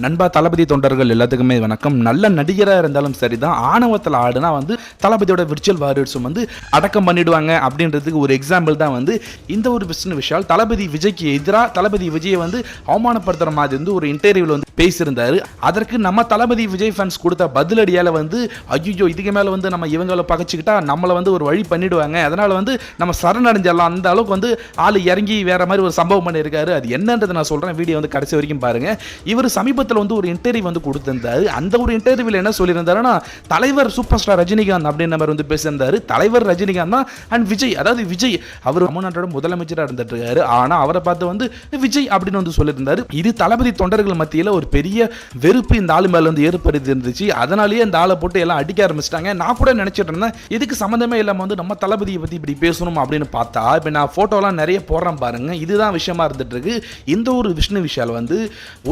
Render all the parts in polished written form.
நண்பா தளபதி தொண்டர்கள் எல்லாத்துக்குமே வணக்கம். நல்ல நடிகராக இருந்தாலும் சரிதான், ஆணவத்தில் ஆடுனா வந்து தளபதியோட விர்ச்சுவல் வாரியர்ஸும் வந்து அடக்கம் பண்ணிடுவாங்க அப்படின்றதுக்கு ஒரு எக்ஸாம்பிள் தான் வந்து இந்த ஒரு விஷ்ணு விஷால் தளபதி விஜய்க்கு எதிராக தளபதி விஜயை வந்து அவமானப்படுத்துகிற மாதிரி வந்து ஒரு இன்டர்வியூவில் வந்து பேசியிருந்தாரு. அதற்கு நம்ம தளபதி விஜய் ஃபேன்ஸ் கொடுத்த பதிலடியால் வந்து ஐயோ இதுக்கு மேலே வந்து நம்ம இவங்களை பகைச்சிக்கிட்டா நம்மளை வந்து ஒரு வழி பண்ணிடுவாங்க, அதனால் வந்து நம்ம சரணடைஞ்சிடலாம், அந்த அளவுக்கு வந்து ஆள் இறங்கி வேற மாதிரி ஒரு சம்பவம் பண்ணியிருக்காரு. அது என்னன்றது நான் சொல்கிறேன், வீடியோ வந்து கடைசி வரைக்கும் பாருங்கள். இவர் சமீபத்தில் வந்து ஒரு இன்டர்வியூ வந்து கொடுத்திருந்தாரு. அந்த ஒரு இன்டர்வியூவில் என்ன சொல்லியிருந்தாருன்னா, தலைவர் சூப்பர் ஸ்டார் ரஜினிகாந்த் அப்படின்ற மாதிரி வந்து பேசியிருந்தாரு. தலைவர் ரஜினிகாந்த் தான் அண்ட் விஜய், அதாவது விஜய் அவர் தமிழ்நாட்டோட முதலமைச்சராக இருந்துட்டு இருக்காரு, ஆனால் அவரை பார்த்து வந்து விஜய் அப்படின்னு வந்து சொல்லியிருந்தாரு. இது தளபதி தொண்டர்கள் மத்தியில் ஒரு பெரிய வெறுப்பு இந்த ஆளு மேல வந்து ஏற்படுத்தி இருந்துச்சு. அதனாலேயே இந்த ஆளை போட்டு எல்லாம் அடிக்க ஆரம்பிச்சிட்டாங்க. நான் கூட நினைச்சிட்டு இருந்தேன் இதுக்கு சம்மந்தமே இல்லாம வந்து நம்ம தளபதியை பத்தி இப்படி பேசணும் அப்படின்னு பார்த்தா இப்போ நான் போட்டோலாம் நிறைய போடுறேன் பாருங்க. இதுதான் விஷயமா இருந்துட்டு இருக்கு. இந்த ஒரு விஷ்ணு விஷால் வந்து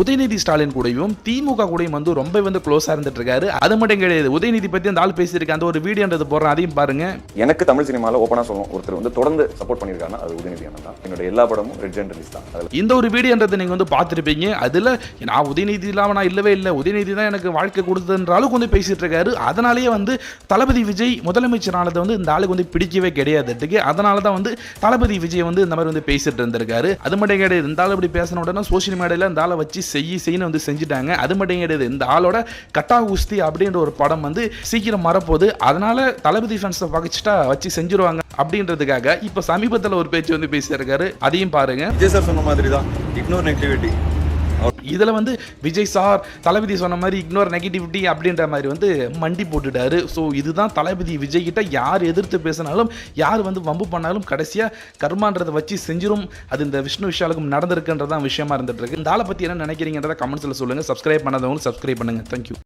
உதயநிதி ஸ்டாலின் கூடயும் திமுக கூடயும் வந்து ரொம்ப வந்து க்ளோஸா இருந்துட்டு இருக்காரு. அது மட்டும் கிடையாது, உதயநிதி பத்தி அந்த ஆள் பேசியிருக்க அந்த ஒரு வீடியோன்றது போடுறேன், அதையும் பாருங்க. எனக்கு தமிழ் சினிமாவில் ஓப்பனாக சொல்லுவோம், ஒருத்தர் வந்து தொடர்ந்து சப்போர்ட் பண்ணியிருக்காங்க, அது உதயநிதி அண்ணன் தான். என்னோட எல்லா படமும் ரெட் அண்ட் ரிலீஸ் தான். இந்த ஒரு வீடியோன்றது நீங்க வந்து பார்த்துருப்பீங்க. அதுல நான் உதயநிதி இல்லாம நான் இல்லவே இல்லை, உதயநிதி தான் எனக்கு வாழ்க்கை கொடுத்ததுன்ற அளவுக்கு வந்து பேசிட்டு இருக்காரு. அதனாலேயே வந்து தளபதி விஜய் முதலமைச்சரானது வந்து இந்த ஆளுக்கு வந்து பிடிக்கவே கிடையாது. அதனால தான் வந்து தளபதி விஜய் வந்து இந்த மாதிரி வந்து பேசிட்டு இருந்திருக்காரு. அது மட்டும் கிடையாது, இந்த ஆள் இப்படி பேசின உடனே சோசியல் மீடியாவில் இந்த ஆளை வச்சு செய்யணும் வந்து செஞ்சுட்டாங்க. அது மட்டும் கிடையாது, இந்த ஆளோட கட்டா குஸ்தி அப்படின்ற ஒரு படம் வந்து சீக்கிரம் வரப்போகுது, அதனால தளபதி ஃபேன்ஸை பகிச்சுட்டா வச்சு செஞ்சிருவாங்க அப்படின்றதுக்காக இப்ப சமீபத்தில் ஒரு பேச்சு வந்து பேசியிருக்காரு. அதையும் பாருங்க. விஜய் சார் சொன்ன மாதிரி தான் இக்னோர் நெகட்டிவிட்டி. இதுல வந்து விஜய் சார் தளபதி சொன்ன மாதிரி இக்னோர் நெகட்டிவிட்டி அப்படின்ற மாதிரி வந்து மண்டி போட்டுட்டாரு. ஸோ இதுதான் தளபதி விஜய் கிட்ட யார் எதிர்த்து பேசினாலும் யார் வந்து வம்பு பண்ணாலும் கடைசியா கர்மான்றதை வச்சு செஞ்சிரும். அது இந்த விஷ்ணு விஷாலுக்கும் நடந்திருக்குன்றதான் விஷயமா இருந்துட்டு இருக்கு. இந்த ஆளை பத்தி என்ன நினைக்கிறீங்கன்றத கமெண்ட்ஸ்ல சொல்லுங்க. சப்ஸ்கிரைப் பண்ணாதவங்க சப்ஸ்கிரைப் பண்ணுங்க. தேங்க்யூ.